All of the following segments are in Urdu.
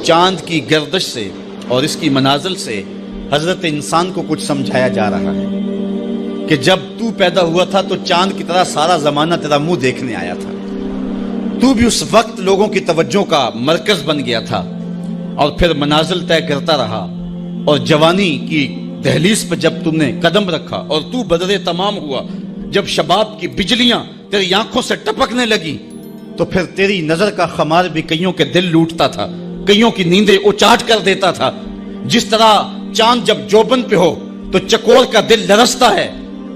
چاند کی گردش سے اور اس کی منازل سے حضرت انسان کو کچھ سمجھایا جا رہا ہے کہ جب تو پیدا ہوا تھا تو چاند کی طرح سارا زمانہ تیرا منہ دیکھنے آیا تھا، تو بھی اس وقت لوگوں کی توجہ کا مرکز بن گیا تھا، اور پھر منازل طے کرتا رہا، اور جوانی کی دہلیز پہ جب تم نے قدم رکھا اور تو بدر تمام ہوا، جب شباب کی بجلیاں تیری آنکھوں سے ٹپکنے لگی، تو پھر تیری نظر کا خمار بھی کئیوں کے دل لوٹتا تھا، کئیوں کی نیندیں اچاٹ کر دیتا تھا۔ جس طرح چاند جب جوبن پہ ہو تو چکور کا دل لرزتا ہے،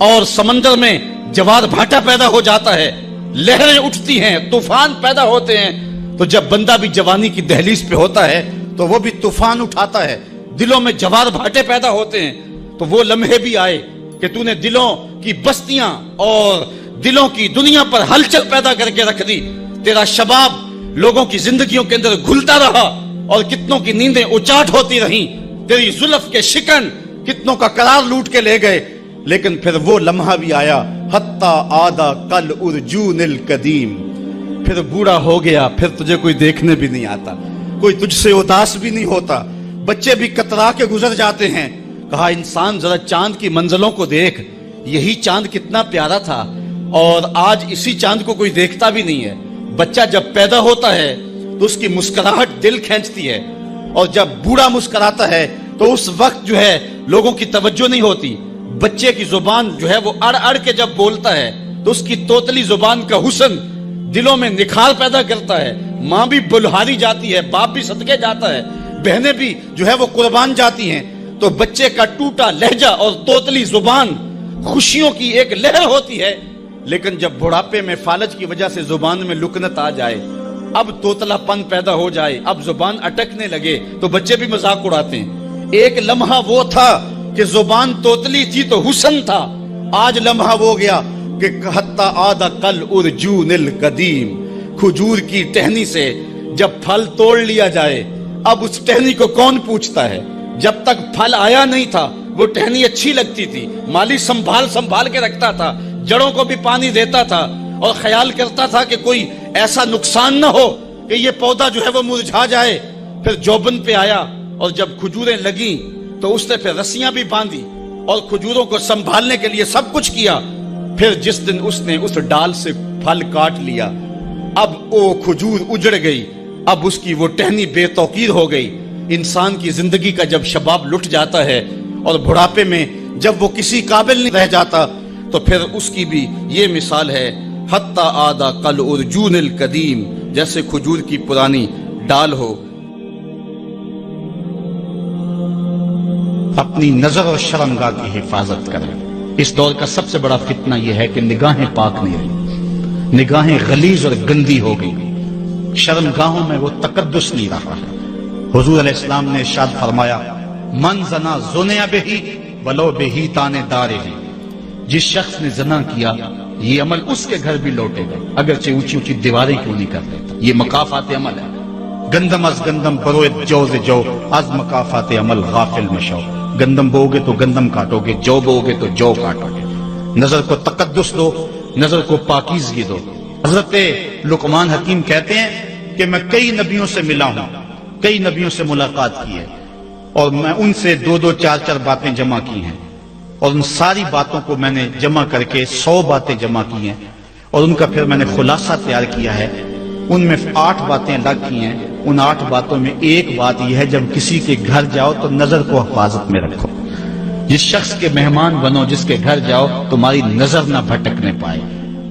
اور سمندر میں جوار بھاٹا پیدا ہو جاتا ہے، لہریں اٹھتی ہیں، طوفان پیدا ہوتے ہیں، تو جب بندہ بھی جوانی کی دہلیز پہ ہوتا ہے تو وہ بھی طوفان اٹھاتا ہے، دلوں میں جوار بھاٹے پیدا ہوتے ہیں۔ تو وہ لمحے بھی آئے کہ تو نے دلوں کی بستیاں اور دلوں کی دنیا پر ہلچل پیدا کر کے رکھ دی۔ تیرا شباب لوگوں کی زندگیوں کے اندر گھلتا رہا، اور کتنوں کی نیندیں اچاٹ ہوتی رہیں، تیری زلف کے شکن کتنوں کا قرار لوٹ کے لے گئے۔ لیکن پھر وہ لمحہ بھی آیا، حتی آدھا کل ارجون القدیم، پھر بوڑھا ہو گیا، پھر تجھے کوئی دیکھنے بھی نہیں آتا، کوئی تجھ سے اداس بھی نہیں ہوتا، بچے بھی کترا کے گزر جاتے ہیں۔ کہا انسان ذرا چاند کی منزلوں کو دیکھ، یہی چاند کتنا پیارا تھا، اور آج اسی چاند کو کوئی دیکھتا بھی نہیں ہے۔ بچہ جب پیدا ہوتا ہے تو اس کی مسکراہٹ دل کھینچتی ہے، اور جب بوڑھا مسکراتا ہے تو اس وقت جو ہے لوگوں کی توجہ نہیں ہوتی۔ بچے کی زبان جو ہے وہ اڑ اڑ کے جب بولتا ہے تو اس کی توتلی زبان کا حسن دلوں میں نکھار پیدا کرتا ہے۔ ماں بھی بلہاری جاتی ہے، باپ بھی صدقے جاتا ہے، بہنیں بھی جو ہے وہ قربان جاتی ہیں۔ تو بچے کا ٹوٹا لہجہ اور توتلی زبان خوشیوں کی ایک لہر ہوتی ہے، لیکن جب بڑھاپے میں فالج کی وجہ سے زبان میں لکنت آ جائے، اب توتلا پن پیدا ہو جائے، اب زبان اٹکنے لگے، تو بچے بھی مذاق اڑاتے ہیں۔ ایک لمحہ وہ تھا کہ زبان توتلی تھی تو حسن تھا، آج لمحہ وہ گیا کہ حتی آدھا کل ارجون القدیم، کھجور کی ٹہنی سے جب پھل توڑ لیا جائے، اب اس ٹہنی کو کون پوچھتا ہے؟ جب تک پھل آیا نہیں تھا وہ ٹہنی اچھی لگتی تھی، مالی سنبھال کے رکھتا تھا، جڑوں کو بھی پانی دیتا تھا، اور خیال کرتا تھا کہ کوئی ایسا نقصان نہ ہو کہ یہ پودا جو ہے وہ مرجھا جائے۔ پھر جوبن پہ آیا، اور جب کھجوریں لگیں تو اس نے پھر رسیاں بھی باندھی اور کھجوروں کو سنبھالنے کے لیے سب کچھ کیا۔ پھر جس دن اس نے اس ڈال سے پھل کاٹ لیا، اب وہ کھجور اجڑ گئی، اب اس کی وہ ٹہنی بے توقیر ہو گئی۔ انسان کی زندگی کا جب شباب لٹ جاتا ہے اور بڑھاپے میں جب وہ کسی قابل نہیں رہ جاتا، تو پھر اس کی بھی یہ مثال ہے، حتی آدھا کل ارجون القدیم، جیسے کھجور کی پرانی ڈال ہو۔ اپنی نظر اور شرمگاہ کی حفاظت کریں۔ اس دور کا سب سے بڑا فتنہ یہ ہے کہ نگاہیں پاک نہیں رہی، نگاہیں غلیظ اور گندی ہو گئی، شرمگاہوں میں وہ تقدس نہیں رہا ہے۔ حضور علیہ السلام نے ارشاد فرمایا، من زنا زنیا بہی ولو بہی تانے دارے ہی، جس شخص نے زنا کیا یہ عمل اس کے گھر بھی لوٹے گا، اگرچہ اونچی اونچی دیواریں کیوں نہیں کر دیتا۔ یہ مکافات عمل ہے۔ گندم از گندم بروئت جو ز جو، از مکافات عمل غافل مشو۔ گندم بو گے تو گندم کاٹو گے، جو بو گے تو جو کاٹو گے۔ نظر کو تقدس دو، نظر کو پاکیزگی دو۔ حضرت لقمان حکیم کہتے ہیں کہ میں کئی نبیوں سے ملا ہوں، کئی نبیوں سے ملاقات کی ہے، اور میں ان سے 2-2 4-4 باتیں جمع کی ہیں، اور ان ساری باتوں کو میں نے جمع کر کے 100 باتیں جمع کی ہیں، اور ان کا پھر میں نے خلاصہ تیار کیا ہے۔ ان میں 8 باتیں الگ کی ہیں۔ ان 8 باتوں میں ایک بات یہ ہے، جب کسی کے گھر جاؤ تو نظر کو حفاظت میں رکھو۔ جس شخص کے مہمان بنو، جس کے گھر جاؤ، تمہاری نظر نہ بھٹکنے پائے۔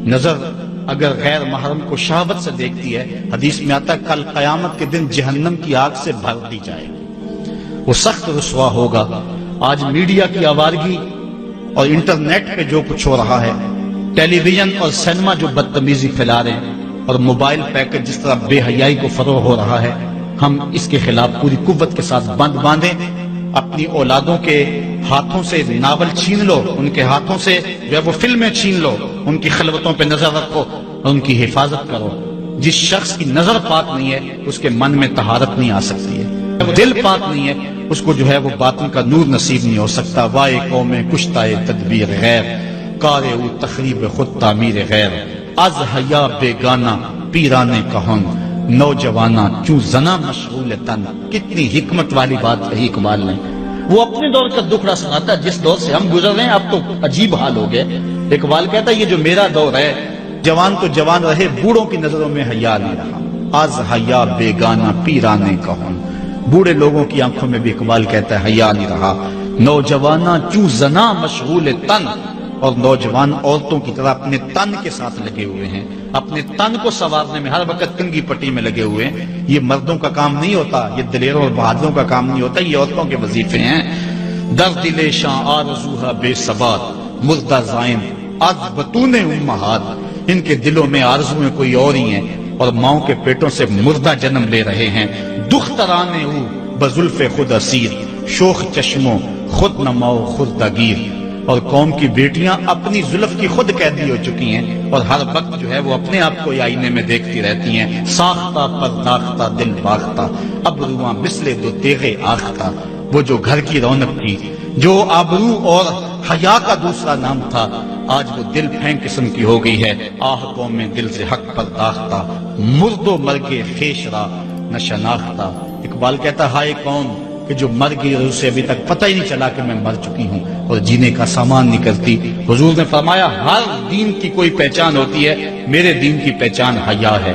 نظر اگر غیر محرم کو شہوت سے دیکھتی ہے، حدیث میں آتا ہے کل قیامت کے دن جہنم کی آگ سے بھر دی جائے گی، وہ سخت رسوا ہوگا۔ آج میڈیا کی آوارگی اور انٹرنیٹ پہ جو کچھ ہو رہا ہے، ٹیلی ویژن اور سینما جو بدتمیزی پھیلا رہے ہیں، اور موبائل پیکج جس طرح بے حیائی کو فروغ ہو رہا ہے، ہم اس کے خلاف پوری قوت کے ساتھ بند باندھیں۔ اپنی اولادوں کے ہاتھوں سے ناول چھین لو، ان کے ہاتھوں سے جو ہے وہ فلمیں چھین لو، ان کی خلوتوں پہ نظر رکھو اور ان کی حفاظت کرو۔ جس شخص کی نظر پاک نہیں ہے اس کے من میں طہارت نہیں آ سکتی ہے، دل پاک نہیں ہے اس کو جو ہے وہ باطن کا نور نصیب نہیں ہو سکتا۔ وائے قوم کشتائے تدبیر غیر، کارے او تخریب خود تعمیر غیر، از حیا بیگانہ پیرانے کہن، نوجوانا چوں زنا مشغول تن. کتنی حکمت والی بات کہی اقبال نے. وہ اپنے دور کا دکھڑا سناتا ہے جس دور سے ہم گزر رہے ہیں. اب تو عجیب حال ہو گئے. اقبال کہتا ہے یہ جو میرا دور ہے، جوان تو جوان رہے، بوڑھوں کی نظروں میں حیا نہیں رہا. آز حیا بیگانہ پیرانے کہن. بوڑھے لوگوں کی آنکھوں میں بھی اقبال کہتا ہے حیا نہیں رہا. نوجوانا چوں زنا مشغول تن. اور نوجوان عورتوں کی طرح اپنے تن کے ساتھ لگے ہوئے ہیں، اپنے تن کو سنوارنے میں ہر وقت کنگھی پٹی میں لگے ہوئے ہیں. یہ مردوں کا کام نہیں ہوتا، یہ دلیروں اور بہادروں کا کام نہیں ہوتا، یہ عورتوں کے وظیفے ہیں. در دل شاں آرزوہا بے ثبات مردہ زائن از بطون امہات. ان کے دلوں میں آرزویں کوئی اور ہی ہیں اور ماؤں کے پیٹوں سے مردہ جنم لے رہے ہیں. دخترانے او بزلف خود اسیر شوخ چشموں خود نماؤ خود دگیر. اور قوم کی بیٹیاں اپنی زلف کی خود قیدی ہو چکی ہیں اور ہر وقت جو ہے وہ اپنے آپ کو آئینے میں دیکھتی رہتی ہیں. ساختہ پرداختہ دل باختہ ابروان مثل دو تیغ آختہ. وہ جو گھر کی رونق تھی، جو آبرو اور حیا کا دوسرا نام تھا، آج وہ دل پھینک قسم کی ہو گئی ہے. آہ قوم میں دل سے حق پرداختہ مرد و مرگ خیش را نہ شناختہ. اقبال کہتا ہائے قوم کہ جو مر گئی اور اسے ابھی تک پتہ ہی نہیں چلا کہ میں مر چکی ہوں اور جینے کا سامان نہیں کرتی. حضور نے فرمایا ہر دین کی کوئی پہچان ہوتی ہے، میرے دین کی پہچان حیا ہے.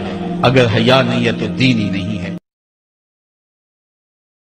اگر حیا نہیں ہے تو دین ہی نہیں ہے.